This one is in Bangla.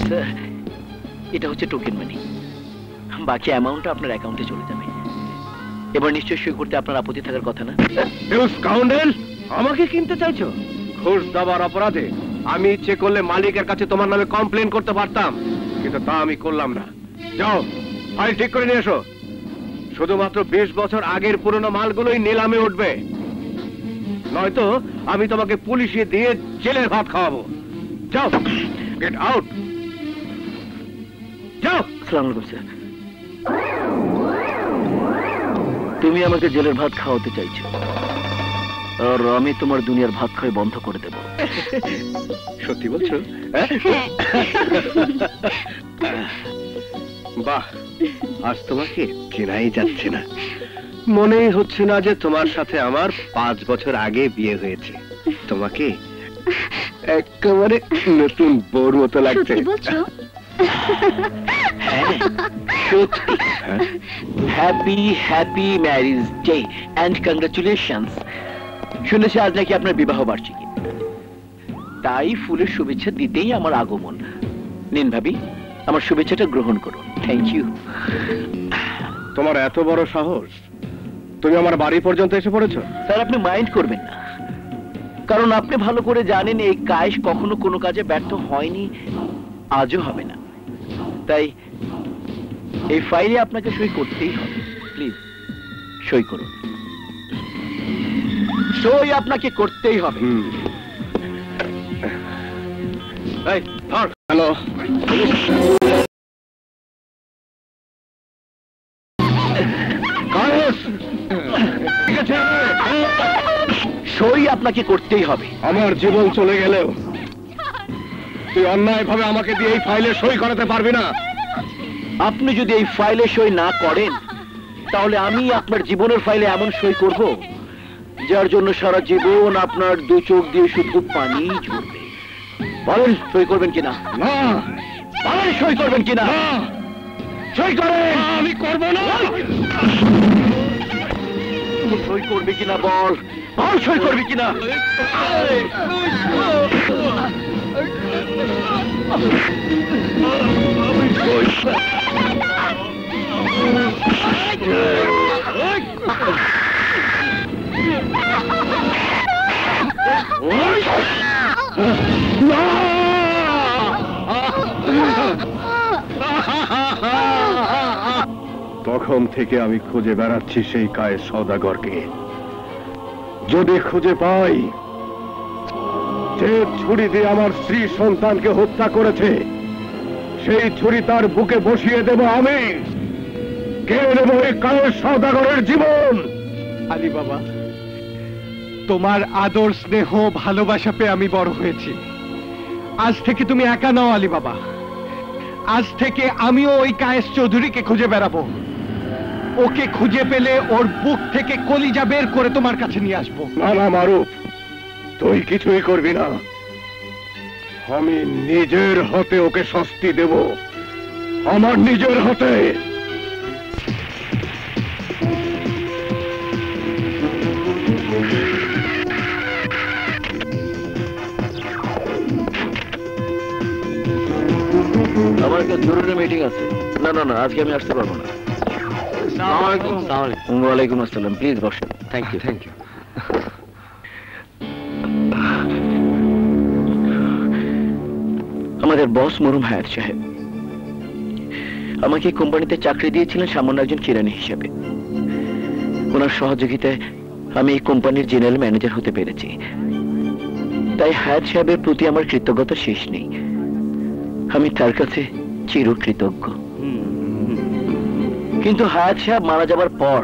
স্যার, এটা হচ্ছে টোকেন মানি, বাকি অ্যামাউন্টটা আপনার অ্যাকাউন্টে চলে যাবে। এবার নিশ্চয়ই সই করতে আপনার আপত্তি থাকার কথা না? আমাকে কিনতে চাইছো? ঘুষ দেওয়ার অপরাধে আমি ইচ্ছে করলে মালিকের কাছে তোমার নামে কমপ্লেন করতে পারতাম, কিন্তু তা আমি করলাম না। যাও, ফাইল ঠিক করে নিয়ে এসো। শুধুমাত্র 20 বছর আগের পুরনো মালগুলোই নিলামে উঠবে, নয়তো আমি তোমাকে পুলিশে দিয়ে জেলের ভাত খাওয়াবো। যাও, গেট আউট। যাও। আসসালামু আলাইকুম স্যার। তুমি আমাকে জেলের ভাত খাওয়াতে চাইছো, আর আমি তোমার দুনিয়ার ভাত খাওয়া বন্ধ করে দেব। সত্যি বলছো? বাহ, আজ তোমাকে চেনাই যাচ্ছে না, মনেই হচ্ছে না যে তোমার সাথে আমার 5 বছর আগে বিয়ে হয়েছে। তোমাকে একেবারে নতুন বউর মতো লাগছে। Happy happy marriage day and congratulations. শুনেছি আজ নাকি আপনার বিবাহ বার্ষিকী, তাই ফুলের শুভেচ্ছা দিতেই আমার আগমন। নিন ভাবি, আমার শুভেচ্ছাটা গ্রহণ করুন। Thank you. তোমার এত বড় সাহস, তুমি আমার বাড়ি পর্যন্ত এসে পড়েছো? স্যার, আপনি মাইন্ড করবেন না, কারণ আপনি ভালো করে জানেন এই কায়েস কখনো কোনো কাজে ব্যর্থ হয়নি, আজও হবে না। তাই এই ফাইলে আপনাকে সই করতেই হবে। প্লিজ সই করুন। সই আপনাকে করতেই হবে। হ্যালো, সই আপনাকে করতেই হবে। আমার জীবন চলে গেলেও তুই অন্যায় ভাবে আমাকে দিয়ে এই ফাইলে সই করাতে পারবি না। আপনি যদি এই ফাইলে সই না করেন, তাহলে আমি আপনার জীবনের ফাইলে এমন সই করব যার জন্য সারা জীবন আপনার 2 চোখ দিয়ে শুধু পানি ঝরবে। বলেন সই করবেন কিনা? না। বলেন সই করবেন কিনা? সই করেন। আমি করব না। সই করবে কিনা বল, বল সই করবে কিনা? তখন থেকে আমি খুঁজে বেড়াচ্ছি সেই কায়েস সওদাগরকে। যদি খুঁজে পাই যে ছুরি দিয়ে আমার স্ত্রী সন্তানকে হত্যা করেছে, সেই ছুরি তার বুকে বসিয়ে দেব আমি। কেড়ে নেব এই কায়েস সওদাগরের জীবন। আলী বাবা, তোমার আদর স্নেহ ভালোবাসা পেয়ে আমি বড় হয়েছি। আজ থেকে তুমি একা নাও আলী বাবা, আজ থেকে আমিও ওই কায়েস চৌধুরীকে খুঁজে বেড়াবো। ওকে খুঁজে পেলে ওর বুক থেকে কলিজা বের করে তোমার কাছে নিয়ে আসবো। না না মারুফ, তুই কিছুই করবি না। আমি নিজের হাতে ওকে শাস্তি দেব, আমার নিজের হাতে। আমার একটা জরুরি মিটিং আছে। না না না, আজকে আমি আসতে পারবো না। ওয়ালাইকুম আসসালাম। প্লিজ বসেন। Thank you. Thank you. আমাদের বস মরহুম হায়াত সাহেব আমাকে কোম্পানিতে চাকরি দিয়েছিলেন সামান্য একজন কিরানি হিসেবে। ওনার সহযোগিতায় আমি এই কোম্পানির জেনারেল ম্যানেজার হতে পেরেছি। তাই হায়াত সাহেবের প্রতি আমার কৃতজ্ঞতা শেষ নেই। আমি তার কাছে চিরকৃতজ্ঞ। কিন্তু হায়াত সাহেব মারা যাবার পর